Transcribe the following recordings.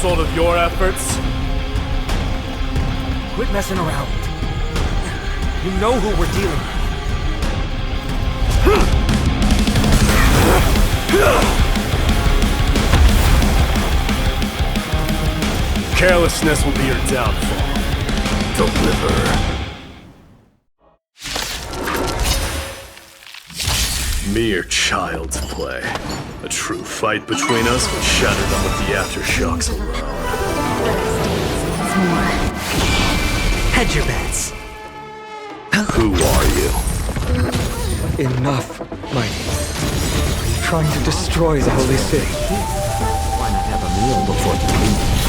result of your efforts? Quit messing around. You know who we're dealing with. Carelessness will be your downfall. Deliver. Mere child's play. A true fight between us would shatter them with the aftershocks alone. Hedge your bets. Who are you? Enough, Mighty. Are you trying to destroy the Holy City? Why not have a meal before you leave?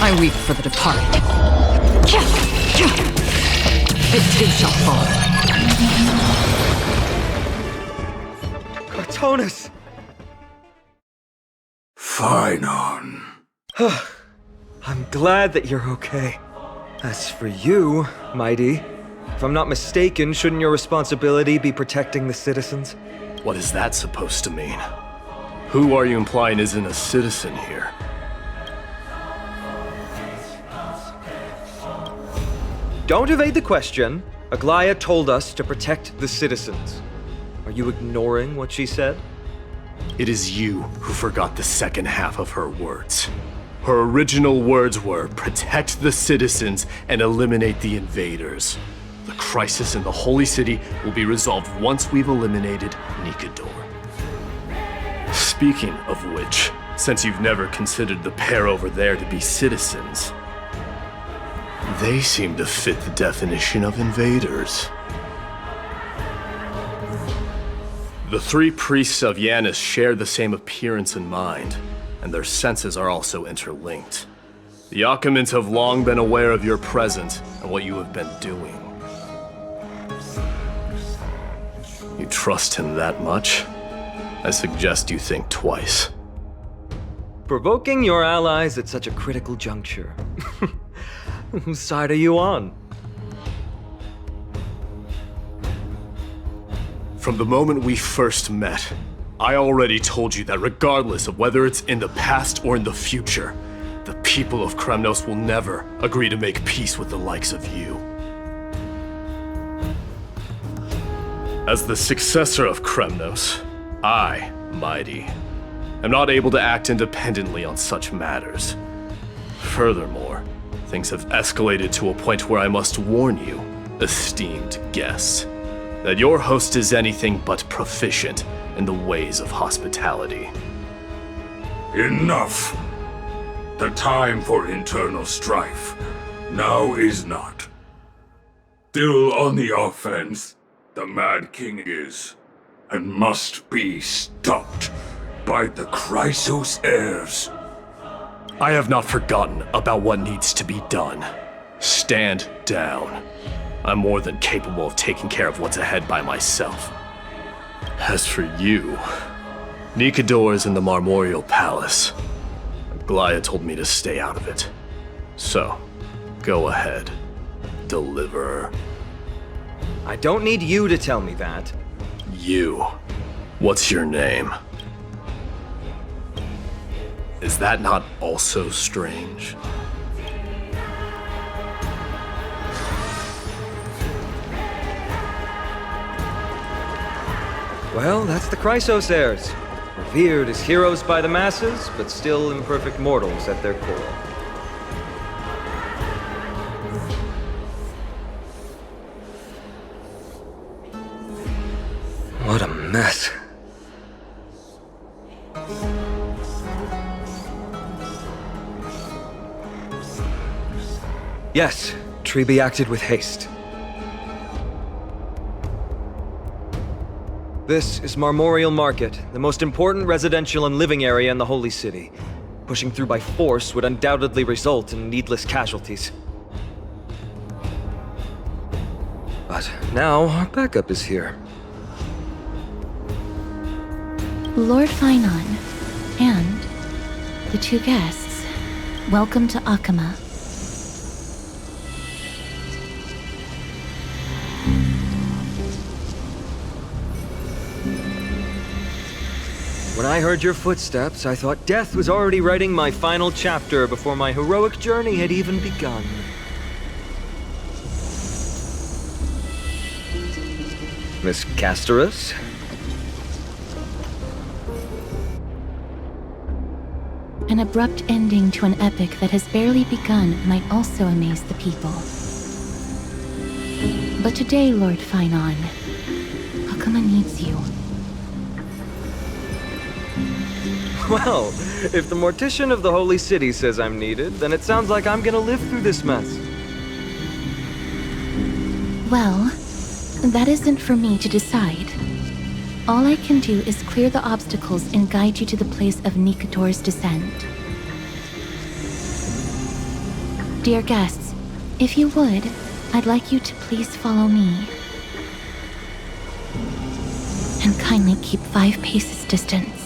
I weep for the departed. It too shall fall. Cartonus! Phainon. I'm glad that you're okay. As for you, Mighty, if I'm not mistaken, shouldn't your responsibility be protecting the citizens? What is that supposed to mean? Who are you implying isn't a citizen here? Don't evade the question. Aglaia told us to protect the citizens. Are you ignoring what she said? It is you who forgot the second half of her words. Her original words were, protect the citizens and eliminate the invaders. The crisis in the Holy City will be resolved once we've eliminated Nikador. Speaking of which, since you've never considered the pair over there to be citizens, they seem to fit the definition of invaders. The three priests of Yanis share the same appearance and mind, and their senses are also interlinked. The Occamans have long been aware of your presence and what you have been doing. You trust him that much? I suggest you think twice. Provoking your allies at such a critical juncture. Whose side are you on? From the moment we first met, I already told you that regardless of whether it's in the past or in the future, the people of Kremnos will never agree to make peace with the likes of you. As the successor of Kremnos, I, Mighty, am not able to act independently on such matters. Furthermore, things have escalated to a point where I must warn you, esteemed guests, that your host is anything but proficient in the ways of hospitality. Enough! The time for internal strife now is not. Still on the offense, the Mad King is, and must be stopped by the Chrysos heirs. I have not forgotten about what needs to be done. Stand down. I'm more than capable of taking care of what's ahead by myself. As for you, Nikador is in the Marmorial Palace. Aglaia told me to stay out of it. So, go ahead. Deliver. I don't need you to tell me that. You. What's your name? Is that not also strange? Well, that's the Chrysos heirs. Revered as heroes by the masses, but still imperfect mortals at their core. What a mess. Yes, Tribbie acted with haste. This is Marmorial Market, the most important residential and living area in the Holy City. Pushing through by force would undoubtedly result in needless casualties. But now our backup is here. Lord Phainon, and the two guests, welcome to Okhema. When I heard your footsteps, I thought death was already writing my final chapter before my heroic journey had even begun. Miss Casterus? An abrupt ending to an epic that has barely begun might also amaze the people. But today, Lord Phainon, Okhema needs you. Well, if the mortician of the Holy City says I'm needed, then it sounds like I'm gonna live through this mess. Well, that isn't for me to decide. All I can do is clear the obstacles and guide you to the place of Nikador's descent. Dear guests, if you would, I'd like you to please follow me. And kindly keep 5 paces distance.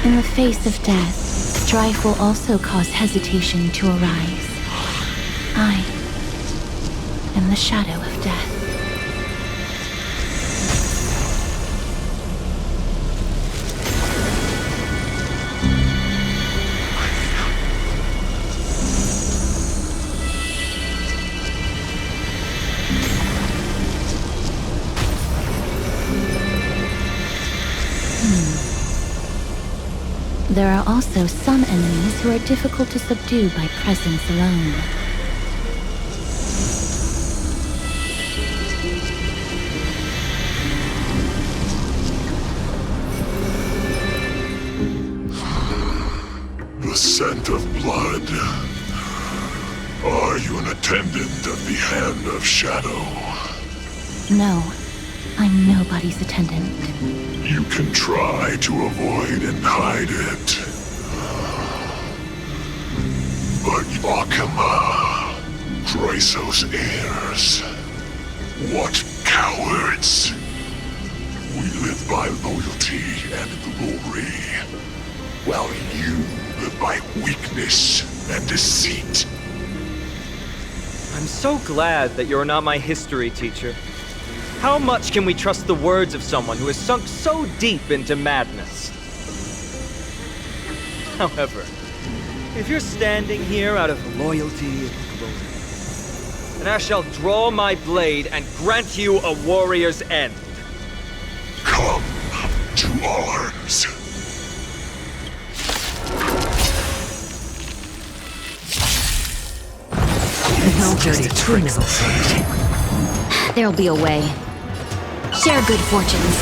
In the face of death, strife will also cause hesitation to arise. I am the shadow of death. There are also some enemies who are difficult to subdue by presence alone. The scent of blood. Are you an attendant of the Hand of Shadow? No, I'm nobody's attendant. You can try to avoid and hide it. But Okhema, Chrysos heirs, what cowards! We live by loyalty and glory, while you live by weakness and deceit. I'm so glad that you're not my history teacher. How much can we trust the words of someone who has sunk so deep into madness? However, if you're standing here out of loyalty and glory, then I shall draw my blade and grant you a warrior's end. Come to arms. No dirty tricks. There'll be a way. Share good fortunes.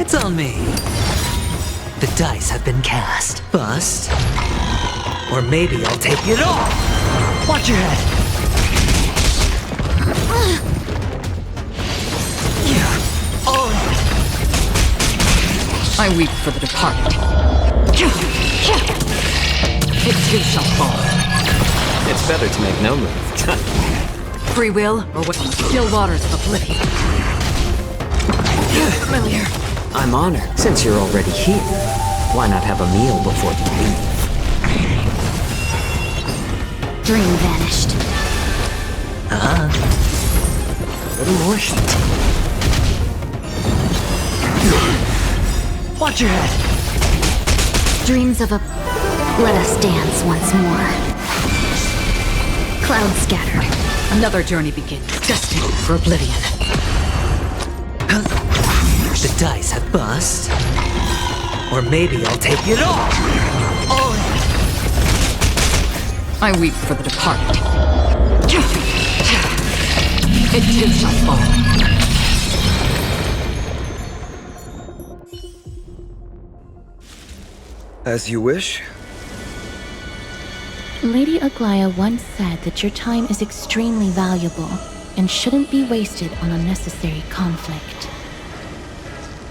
It's on me. The dice have been cast. Bust. Or maybe I'll take it all. Watch your head. I weep for the departed. It too shall fall. It's better to make no move. Free will, or what? Still waters of oblivion. Familiar. I'm honored. Since you're already here, why not have a meal before you leave? Dream vanished. A little more heat. Watch your head. Dreams of a... Let us dance once more. Clouds scattered. Another journey begins. Destined for oblivion. The dice have bust. Or maybe I'll take it all. I weep for the departed. It too shall fall. As you wish. Lady Aglaya once said that your time is extremely valuable and shouldn't be wasted on unnecessary conflict.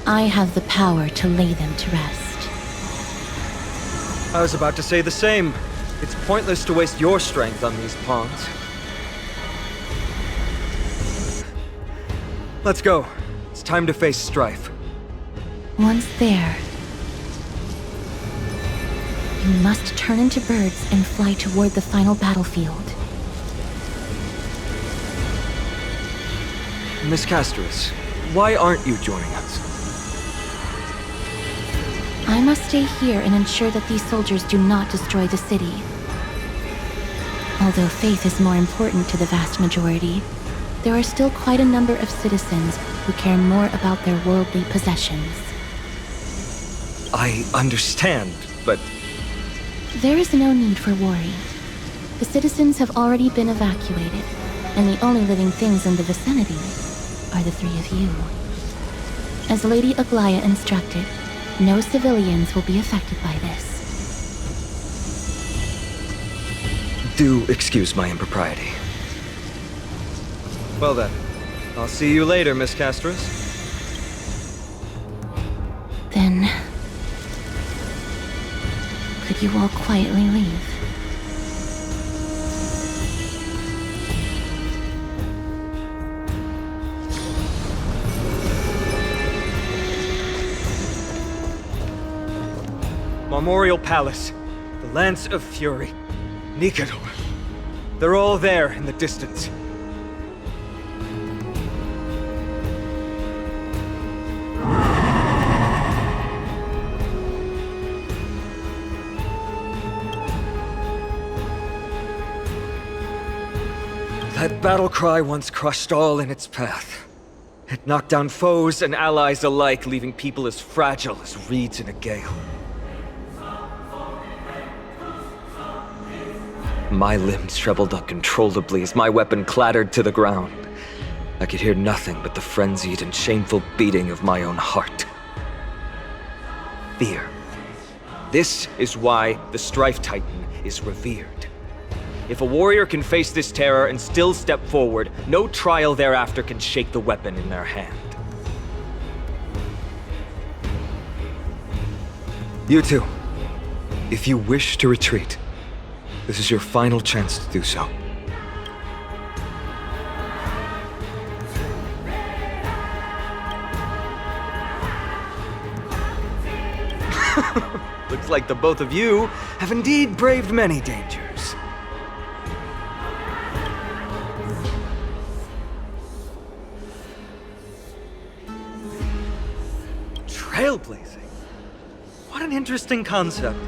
I have the power to lay them to rest. I was about to say the same. It's pointless to waste your strength on these pawns. Let's go. It's time to face strife. Once there, you must turn into birds and fly toward the final battlefield. Miss Castris, why aren't you joining us? I must stay here and ensure that these soldiers do not destroy the city. Although faith is more important to the vast majority, there are still quite a number of citizens who care more about their worldly possessions. I understand, but... There is no need for worry. The citizens have already been evacuated, and the only living things in the vicinity are the three of you. As Lady Aglaya instructed, no civilians will be affected by this. Do excuse my impropriety. Well then, I'll see you later, Miss Castris. Then... could you all quietly leave? Memorial Palace, the Lance of Fury, Nikador. They're all there in the distance. That battle cry once crushed all in its path. It knocked down foes and allies alike, leaving people as fragile as reeds in a gale. My limbs trembled uncontrollably as my weapon clattered to the ground. I could hear nothing but the frenzied and shameful beating of my own heart. Fear. This is why the Strife Titan is revered. If a warrior can face this terror and still step forward, no trial thereafter can shake the weapon in their hand. You two, if you wish to retreat, this is your final chance to do so. Looks like the both of you have indeed braved many dangers. Trailblazing? What an interesting concept.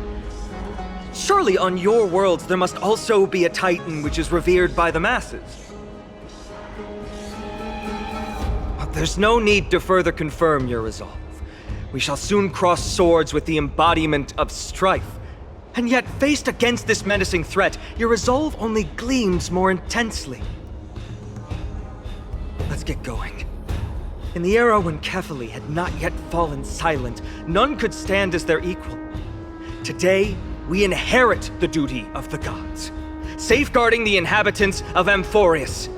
Surely on your worlds there must also be a Titan which is revered by the masses. But there's no need to further confirm your resolve. We shall soon cross swords with the embodiment of strife. And yet, faced against this menacing threat, your resolve only gleams more intensely. Let's get going. In the era when Kefali had not yet fallen silent, none could stand as their equal. Today, we inherit the duty of the gods, safeguarding the inhabitants of Amphorius.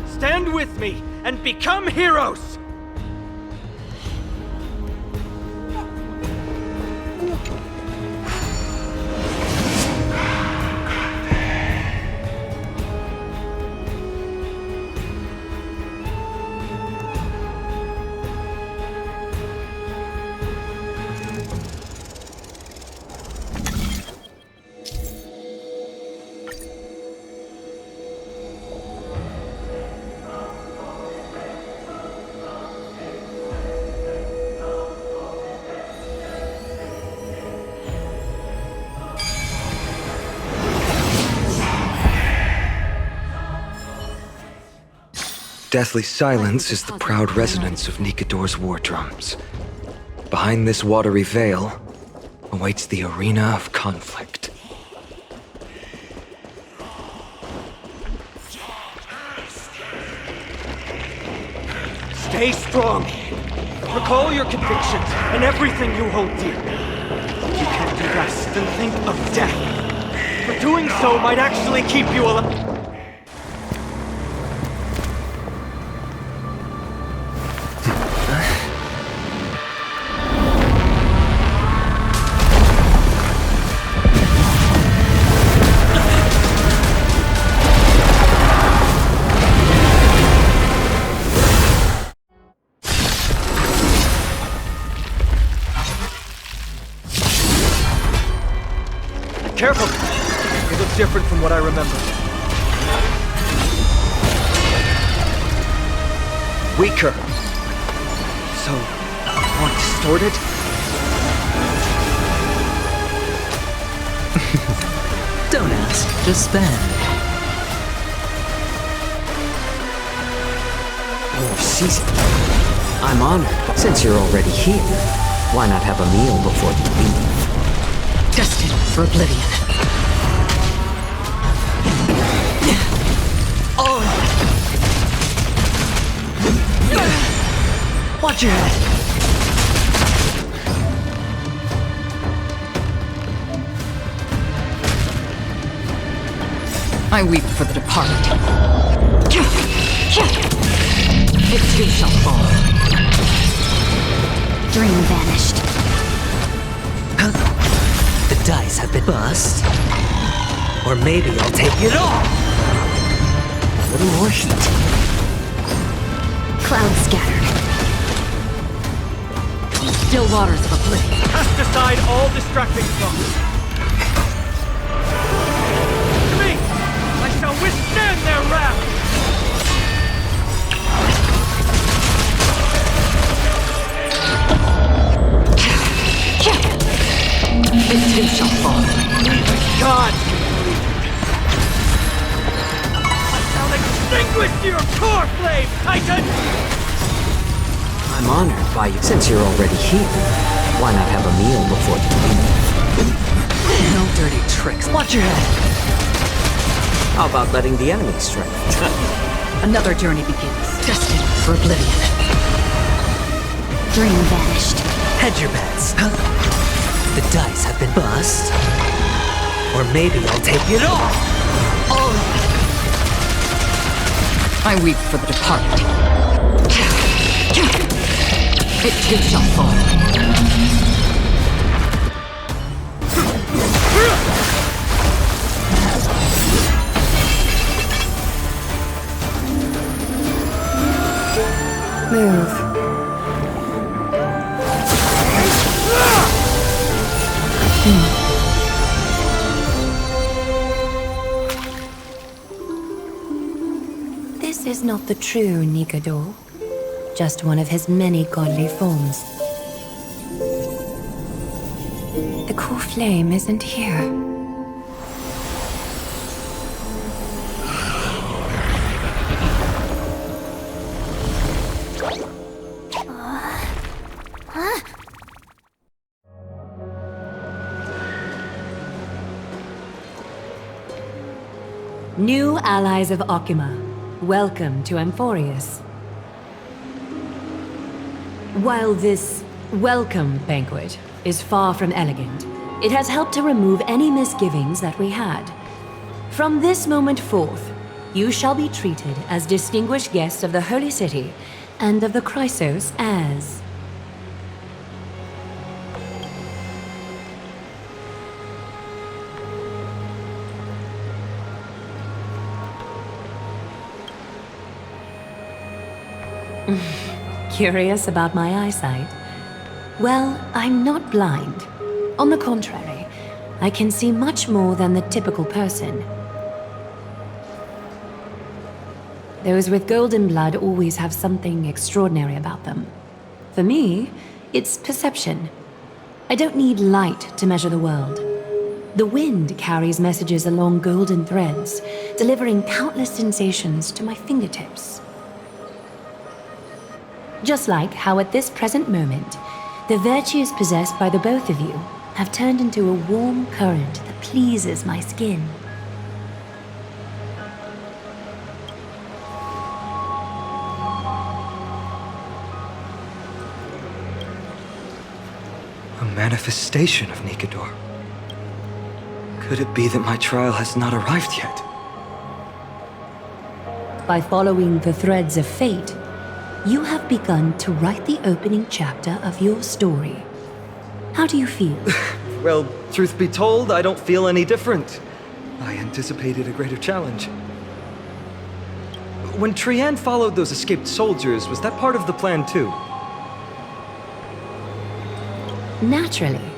Stand with me and become heroes! Deathly silence is the proud resonance of Nikador's war drums. Behind this watery veil awaits the arena of conflict. Stay strong! Recall your convictions and everything you hold dear. If you can't do rest, then think of death. For doing so might actually keep you alive. Careful! It looks different from what I remember. weaker. So, more distorted? Don't ask, just spend. More seasoned. I'm honored. Since you're already here, why not have a meal before you leave? Destined for oblivion. Watch your head. I weep for the departed. It too shall fall. Dream vanished. The dice have been bust. Or maybe I'll take it all. A little more heat. Cloud scattered. Still waters of oblivion. Cast aside all distracting thoughts. To me, I shall withstand their wrath. It too shall fall. God! I shall extinguish your core flame, Titan! I'm honored by you. Since you're already here, why not have a meal before you leave? No dirty tricks. Watch your head. How about letting the enemy strike? Another journey begins. Destined for oblivion. Dream vanished. Hedge your bets. The dice have been bust. Or maybe I'll take it all. I weep for the departed. It too shall fall. Move. This is not the true Nikador, just one of his many godly forms. The core flame isn't here. New allies of Okhema, welcome to Amphorius. While this welcome banquet is far from elegant, it has helped to remove any misgivings that we had. From this moment forth, you shall be treated as distinguished guests of the Holy City and of the Chrysos as... Curious about my eyesight? Well, I'm not blind. On the contrary, I can see much more than the typical person. Those with golden blood always have something extraordinary about them. For me, it's perception. I don't need light to measure the world. The wind carries messages along golden threads, delivering countless sensations to my fingertips. Just like how at this present moment, the virtues possessed by the both of you have turned into a warm current that pleases my skin. A manifestation of Nikador. Could it be that my trial has not arrived yet? By following the threads of fate, you have begun to write the opening chapter of your story. How do you feel? Well, truth be told, I don't feel any different. I anticipated a greater challenge. When Paean followed those escaped soldiers, was that part of the plan too? Naturally.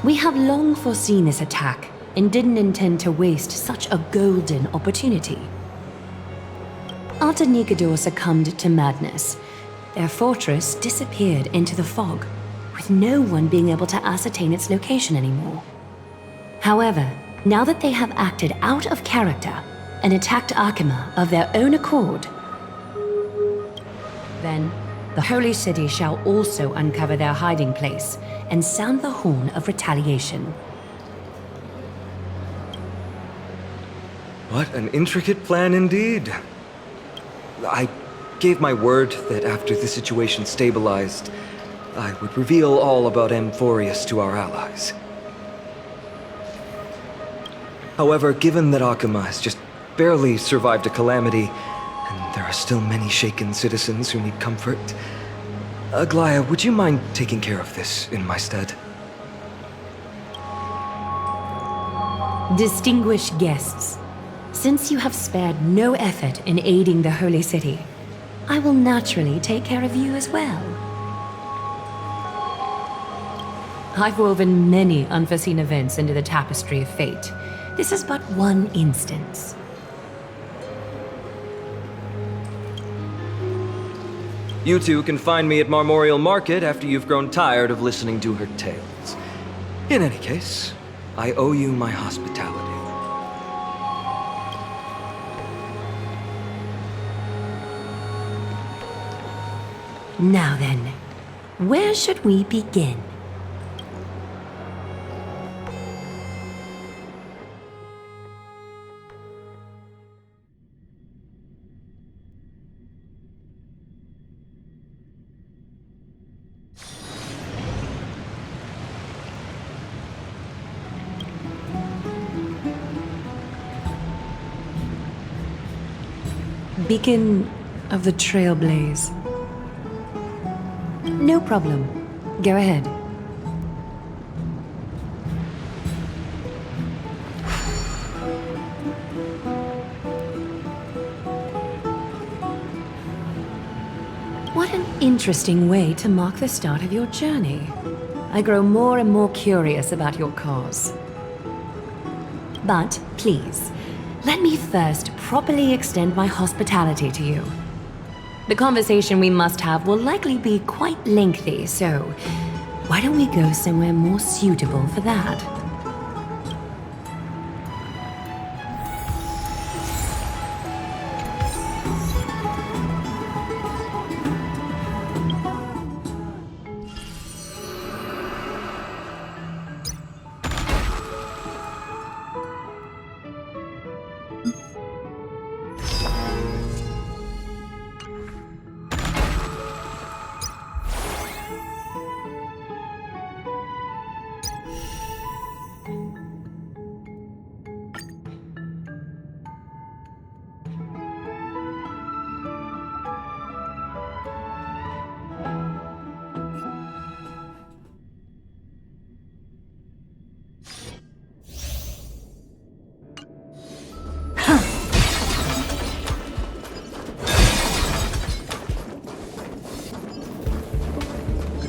We have long foreseen this attack and didn't intend to waste such a golden opportunity. After Nikador succumbed to madness, their fortress disappeared into the fog, with no one being able to ascertain its location anymore. However, now that they have acted out of character and attacked Okhema of their own accord, then the Holy City shall also uncover their hiding place and sound the horn of retaliation. What an intricate plan indeed. I gave my word that after the situation stabilized, I would reveal all about Amphorius to our allies. However, given that Okhema has just barely survived a calamity, and there are still many shaken citizens who need comfort, Aglaya, would you mind taking care of this in my stead? Distinguished guests, since you have spared no effort in aiding the Holy City, I will naturally take care of you as well. I've woven many unforeseen events into the tapestry of fate. This is but one instance. You two can find me at Marmorial Market after you've grown tired of listening to her tales. In any case, I owe you my hospitality. Now then, where should we begin? Beacon of the Trailblazer. No problem. Go ahead. What an interesting way to mark the start of your journey. I grow more and more curious about your cause. But please, let me first properly extend my hospitality to you. The conversation we must have will likely be quite lengthy, so why don't we go somewhere more suitable for that?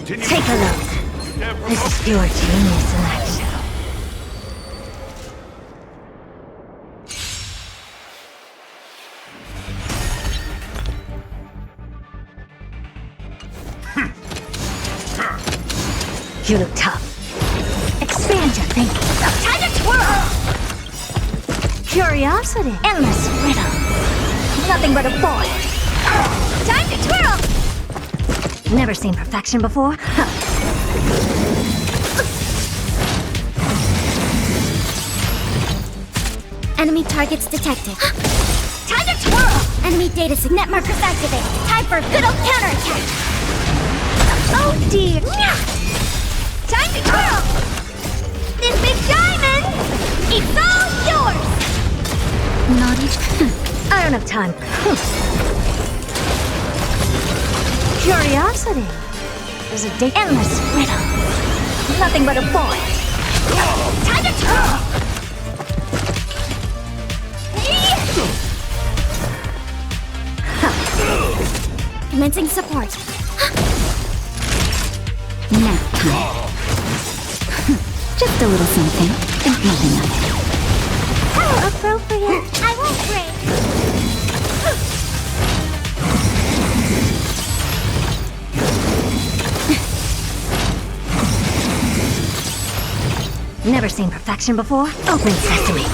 Take a look. This is pure genius in action. You look tough. Expand your thinking. Time to twirl! Curiosity. Endless riddle. Nothing but a boy. Time to twirl! Never seen perfection before? Enemy targets detected. Time to twirl! Enemy data net markers activated. Time for a good old counterattack. Oh dear. Time to twirl! This big diamond! It's all yours! Naughty. I don't have time. Curiosity. There's a date. Endless riddle. Nothing but a boy. Time to twirl! Commencing support. Nap time. Just a little something. Think nothing of it. How appropriate. I won't break. Never seen perfection before? Open sesame.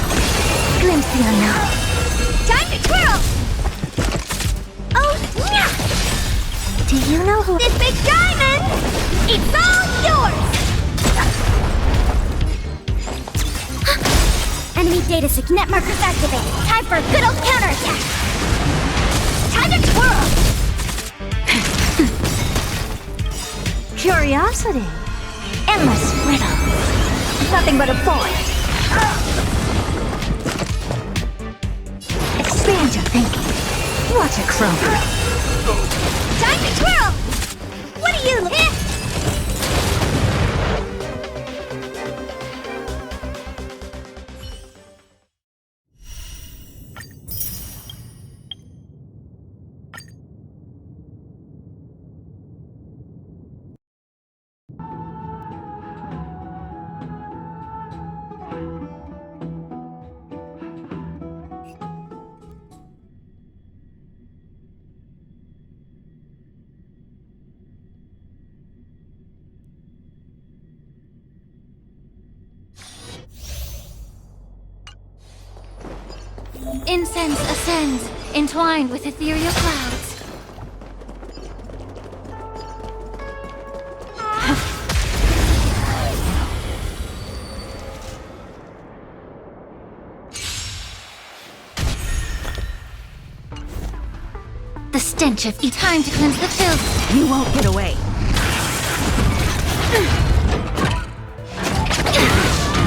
Glimpse the unknown. Time to twirl! Oh, yeah! Do you know who— This big diamond! It's all yours! Enemy data net markers activated. Time for a good old counterattack. Time to twirl! Curiosity. Endless riddle. Nothing but a void. Expand your thinking. Watch it crumble. Time to twirl! What are you— Incense ascends, entwined with ethereal clouds. The stench of time to cleanse the filth. You won't get away.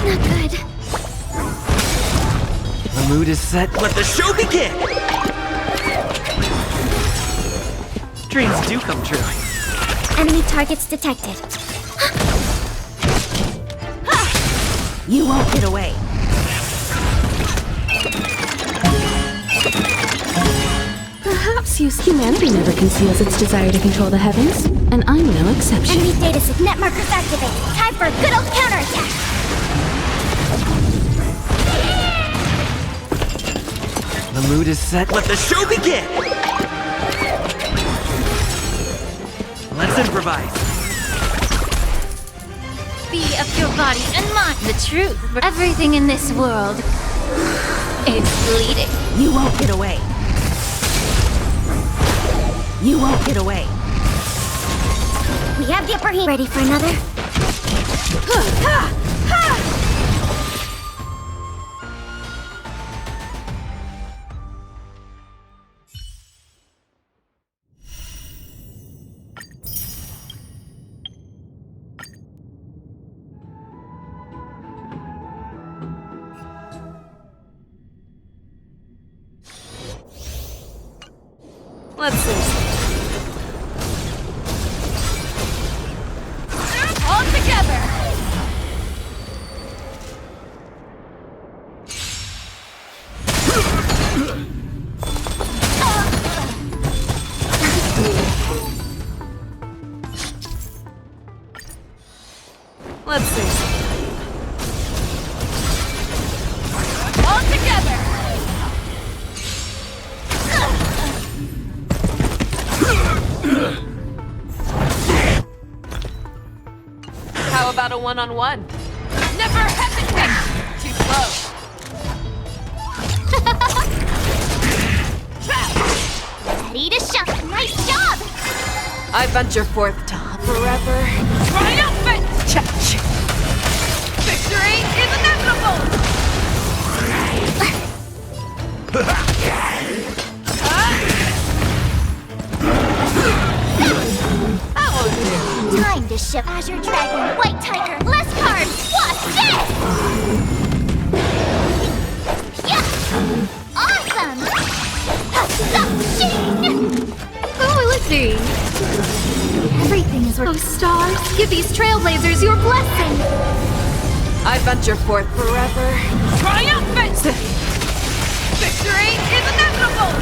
Not good. The mood is set. Let the show begin! Dreams do come true. Enemy targets detected. You won't get away. Perhaps humanity never conceals its desire to control the heavens, and I'm no exception. Enemy data net markers activated. Time for a good old counterattack. The mood is set. Let the show begin! Let's improvise. Be of your body and mind. The truth. Everything in this world is bleeding. You won't get away. You won't get away. We have the upper hand. Ready for another? Let's see. All together! Let's see. All together! How about a one-on-one? Never hesitate! Too slow. Ready to shine! Nice job! I venture forth to forever. Triumphant! Victory is inevitable! Time to shift Azure Dragon, White Tiger, less cards! Watch this! Yeah! Awesome! Oh, let's see. Everything is working. Oh, stars, give these Trailblazers your blessing! I venture forth forever. Triumphant! Victory is inevitable!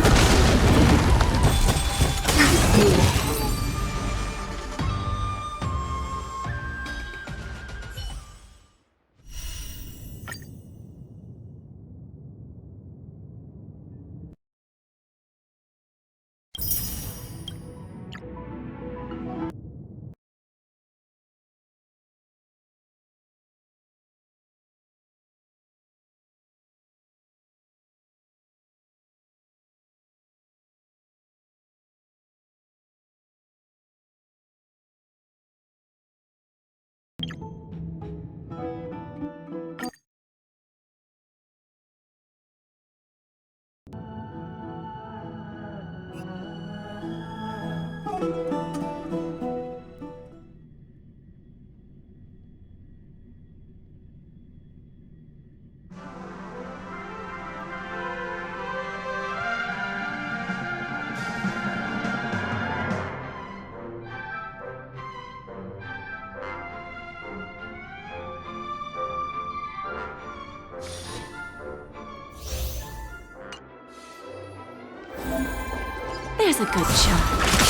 There's a good shot.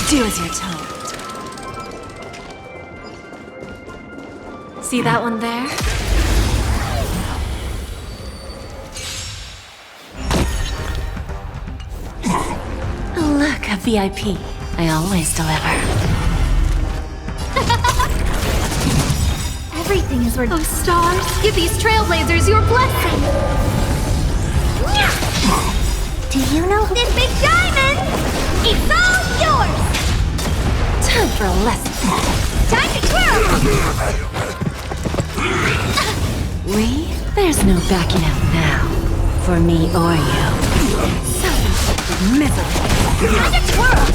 Do as you're told. See that one there? Look, a VIP. I always deliver. Everything is worth. Oh, stars, give these trailblazers your blessing. Do you know this big diamond? It's all yours! Time for a lesson. Time to twirl! There's no backing out now. For me or you. Self-inflicted misery. Time to twirl!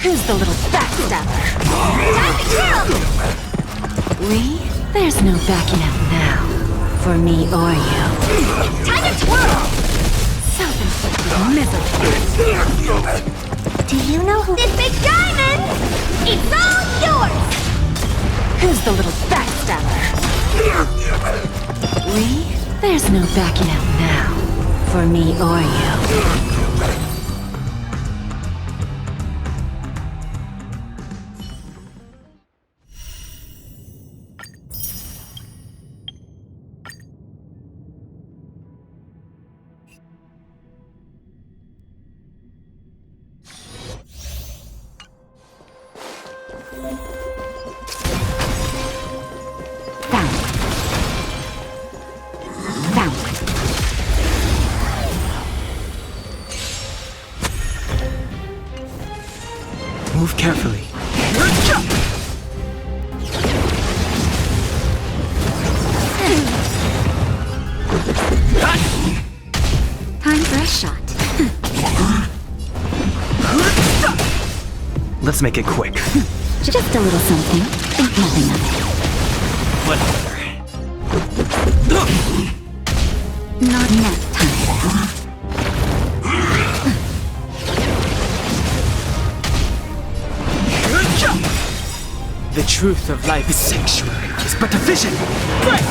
Who's the little backstabber? Time to twirl! There's no backing out now. For me or you. Time to twirl! Self-inflicted misery. Do you know who this big diamond? It's all yours! Who's the little backstabber? There's no backing out now. For me or you. Move carefully. Time for a shot. Let's make it quick. Just a little something. Think nothing of it. Whatever. Not nap time. The truth of life is sanctuary is but a vision. Break!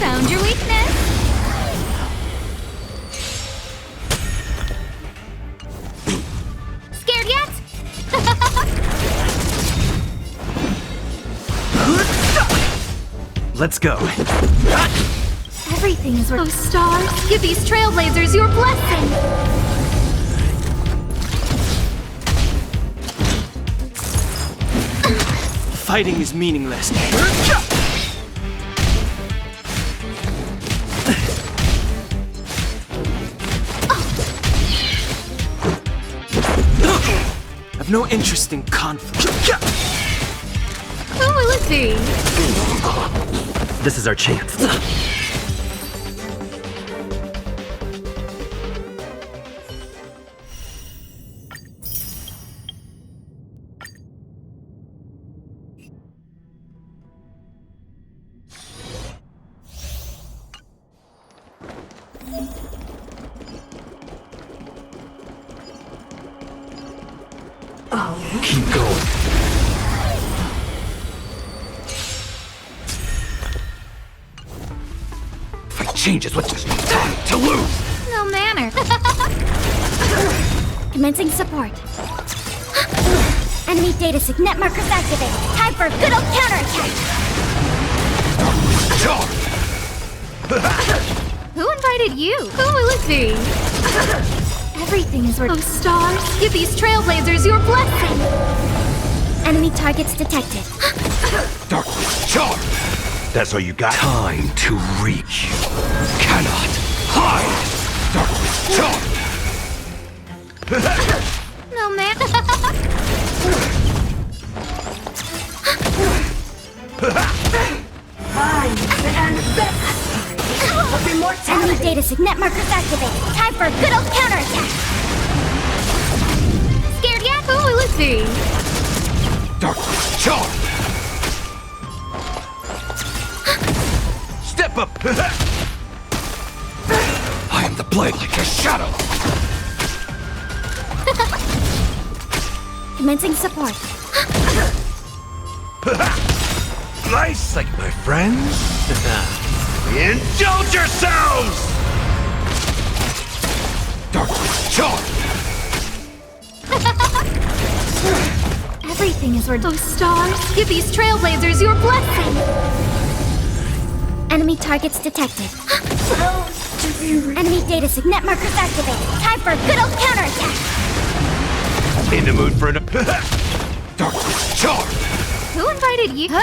Found your weakness. Scared yet? Let's go. Everything is worth. Oh, stars, give these trailblazers your blessing. Fighting is meaningless. I've no interest in conflict. Who will it be? This is our chance. Keep going. Fight changes with just time to lose. No manner. Commencing support. Enemy data signet markers activated. Time for a good old counterattack. Who invited you? Who will it be? Everything is worth. Oh, stars, give these trailblazers your blessing. Enemy targets detected. Darkness, charm. That's all you got? Time to reach. Cannot hide. Darkness, charm. No man. Enemy data signet markers activated. Time for a good old counterattack. Scared yet? Who will it be? Darkness, charm. step up! I am the blade like a shadow! Commencing support. Nice, like my friends? Indulge yourselves! Darkness charge! Everything is those stars. Give these Trailblazers your blessing. Enemy targets detected. Enemy data signet markers activated. Time for a good old counterattack. In the mood for an... Darkness charge! Who invited you?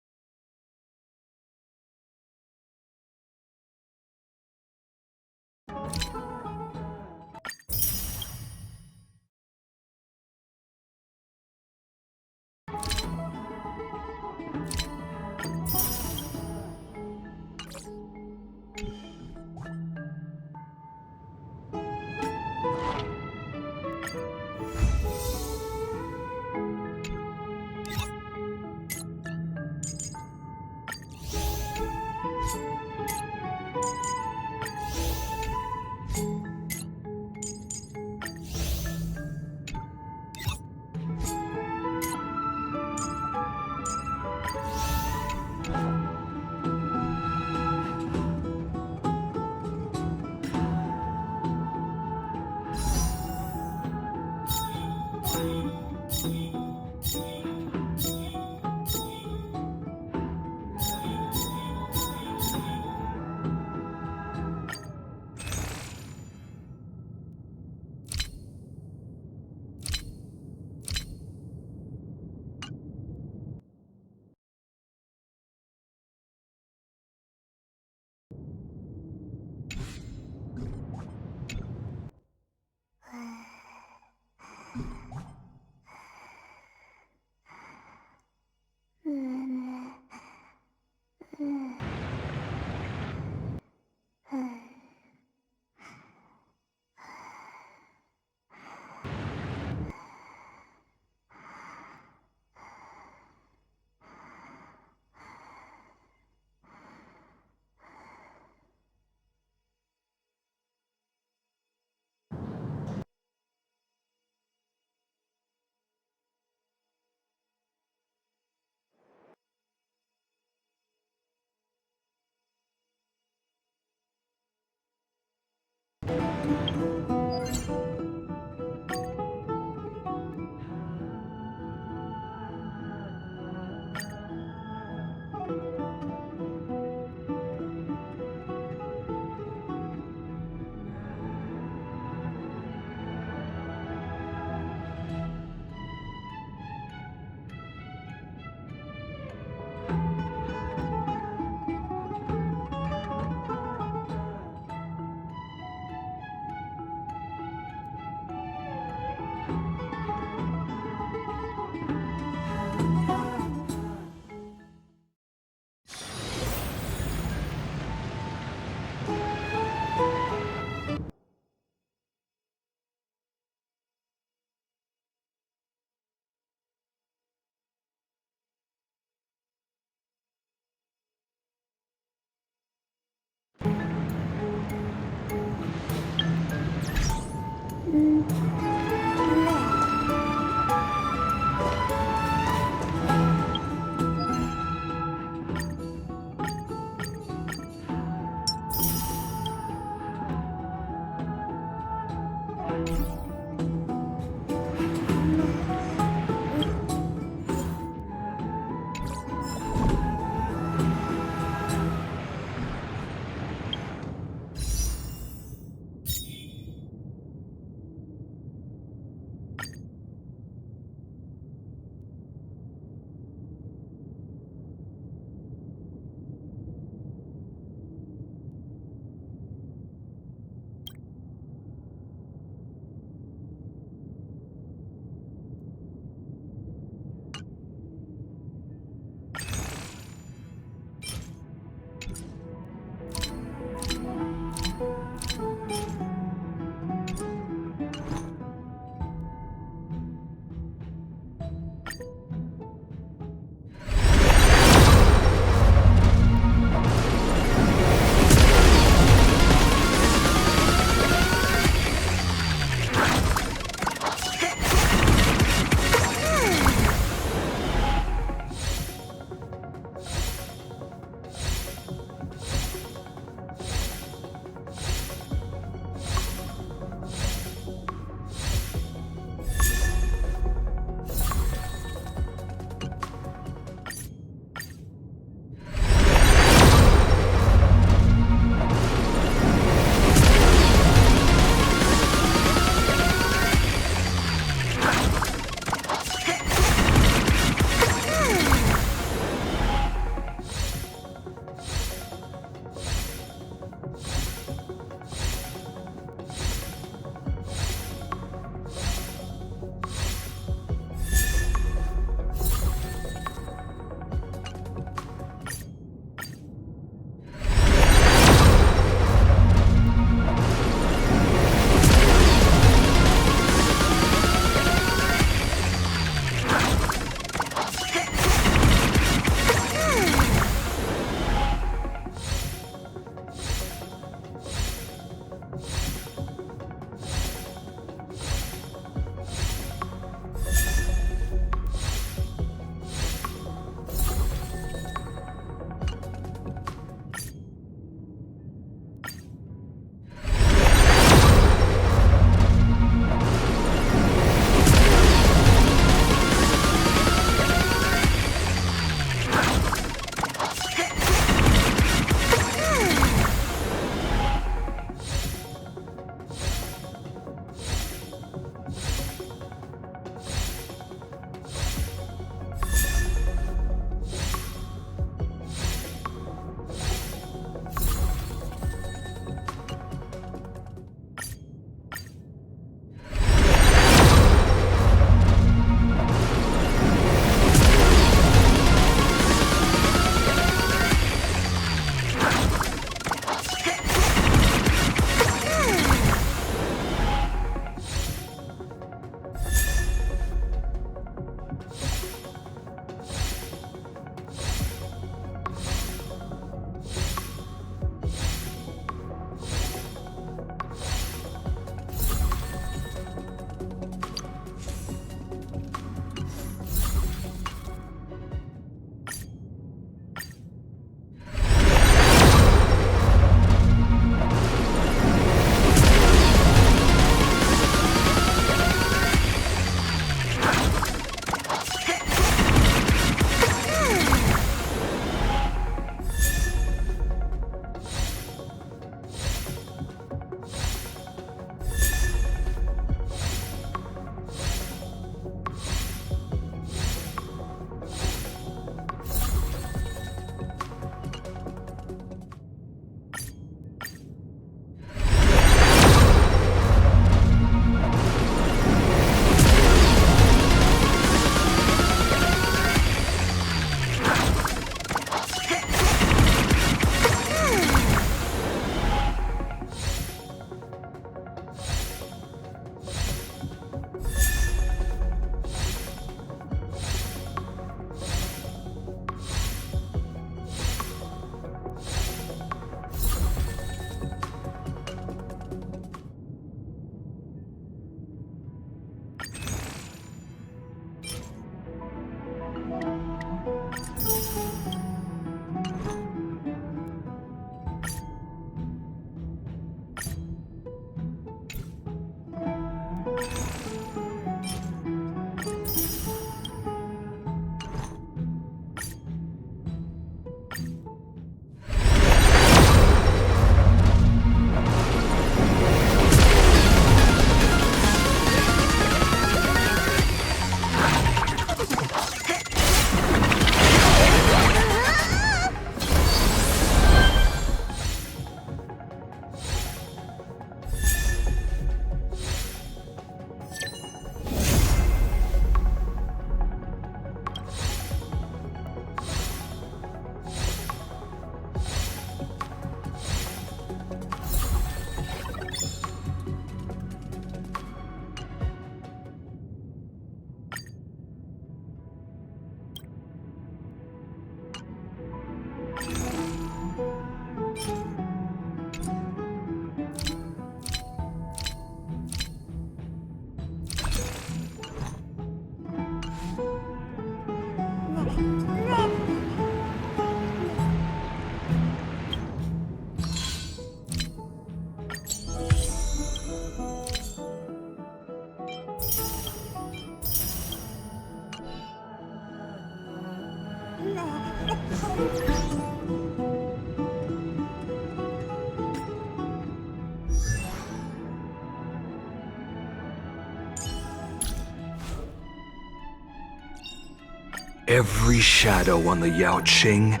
Every shadow on the Yao Qing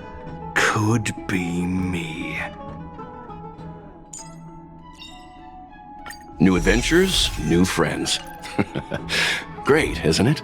could be me. New adventures, new friends. Great, isn't it?